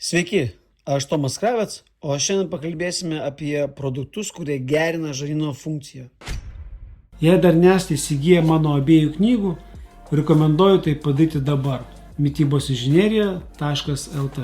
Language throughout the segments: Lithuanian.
Sveiki, aš Tomas Kravets, o šiandien pakalbėsime apie produktus, kurie gerina žarnyno funkciją. Jei dar nesate įsigiję mano abiejų knygų, rekomenduoju tai padaryti dabar. mitybosinžinerija.lt.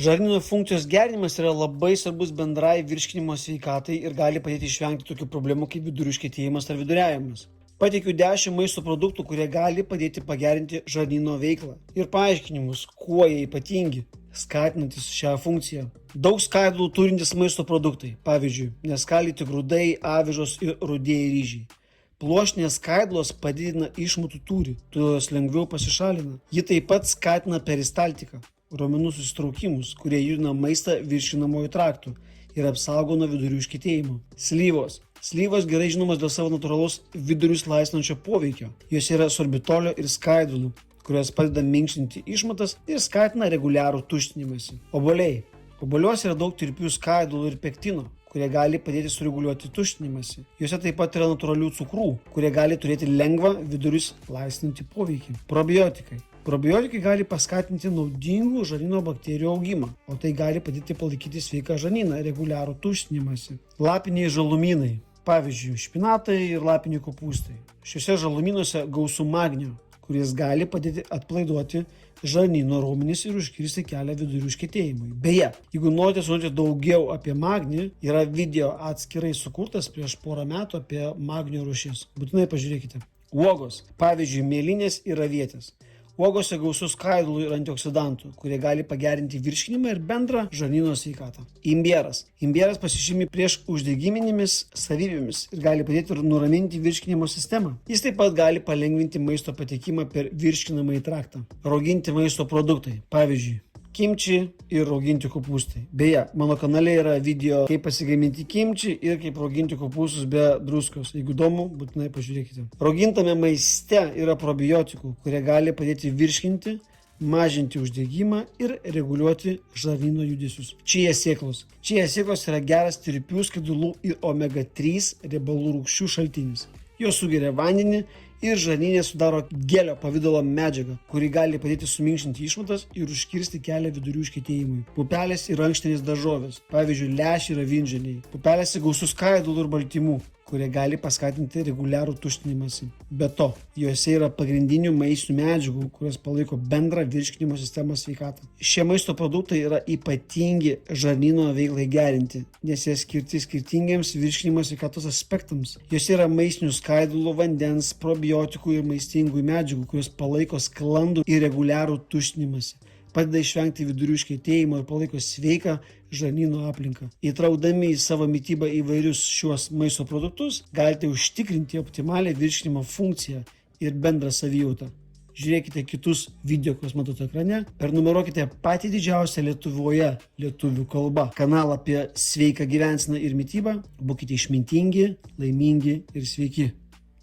Žarnyno funkcijos gerinimas yra labai svarbus bendrai virškinimo sveikatai ir gali padėti išvengti tokių problemų kaip vidurių užkietėjimas ar viduriavimas. Pateikiu 10 maisto produktų, kurie gali padėti pagerinti žarnyno veiklą ir paaiškinimus, kuo jie ypatingi, skatinantis šią funkciją. Daug skaidulų turintys maisto produktai, pavyzdžiui, neskaldyti grūdai, avižos ir rudieji ryžiai. Pluoštinės skaidulos padidina išmatų tūrį, todėl jos lengviau pasišalina. Ji taip pat skatina peristaltiką, raumenų susitraukimus, kurie judina maistą virškinamojų traktų ir apsaugo nuo vidurių užkietėjimo. Slyvos. Slyvos gerai žinomos dėl savo natūralaus vidurius laisvančio poveikio. Jose yra sorbitolio ir skaidulų, kurios padeda minkštinti išmatas ir skatina reguliarų tuštinimąsi. Obuoliai. Obuoliuose yra daug tirpių skaidulų ir pektino, kurie gali padėti sureguliuoti tuštinimąsi. Juose taip pat yra natūralių cukrų, kurie gali turėti lengvą vidurius laisvinantį poveikį. Probiotikai. Probiotikai gali paskatinti naudingų žarnyno bakterijų augimą, o tai gali padėti palaikyti sveiką žarnyną, reguliarų tuštinimąsi. Lapiniai žalumynai. Pavyzdžiui, špinatai ir lapiniai kopūstai. Šiuose žalumynuose gausu magnio, kuris gali padėti atpalaiduoti žarnyno raumenis ir užkirsti kelią vidurių užkietėjimui. Beje, jeigu norite sužinoti daugiau apie magnį, yra video atskirai sukurtas prieš porą metų apie magnio rūšis. Būtinai pažiūrėkite. Uogos. Pavyzdžiui, mėlynės ir avietės. Uogose gausu skaidulų ir antioksidantų, kurie gali pagerinti virškinimą ir bendrą žarnyno sveikatą. Imbieras. Imbieras pasižymi prieš uždegiminėmis savybėmis ir gali padėti nuraminti virškinimo sistemą. Jis taip pat gali palengvinti maisto patekimą per virškinamąjį traktą. Rauginti maisto produktai. Pavyzdžiui, kimči ir rauginti kopūstai. Beje, mano kanale yra video, kaip pasigaminti kimči ir kaip rauginti kopūstus be druskos. Jeigu įdomu, būtinai pažiūrėkite. Raugintame maiste yra probiotikų, kurie gali padėti virškinti, mažinti uždegimą ir reguliuoti žarnyno judesius. Čija sėklos. Čija sėklos yra geras tirpių skaidulų ir omega-3 riebalų rūgščių šaltinis. Jos sugeria vandenį ir žarnyne sudaro gelio pavidalo medžiagą, kuri gali padėti suminkštinti išmatas ir užkirsti kelią vidurių užkietėjimui. Pupelės ir ankštinės daržovės, pavyzdžiui, lęšiai ir avinžirniai. Pupelėse gausu skaidulų ir baltymų, kurie gali paskatinti reguliarų tuštinimąsi. Be to, juose yra pagrindinių maistinių medžiagų, kurios palaiko bendrą virškinimo sistemos sveikatą. Šie maisto produktai yra ypatingi žarnyno veiklai gerinti, nes jie skirti skirtingiems virškinimo sveikatos aspektams. Juose yra maistinių skaidulų, vandens, probiotikų ir maistingų medžiagų, kurios palaiko sklandų ir reguliarų tuštinimąsi. Padeda išvengti vidurių užkietėjimo ir palaiko sveiką žarnyno aplinką. Įtraukdami į savo mitybą įvairius šiuos maisto produktus, galite užtikrinti optimalią virškinimo funkciją ir bendrą savijautą. Žiūrėkite kitus video, kuriuos matote ekrane, prenumeruokite patį didžiausią Lietuvoje lietuvių kalba kanalą apie sveiką gyvenseną ir mitybą. Būkite išmintingi, laimingi ir sveiki.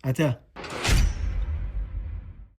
Ate.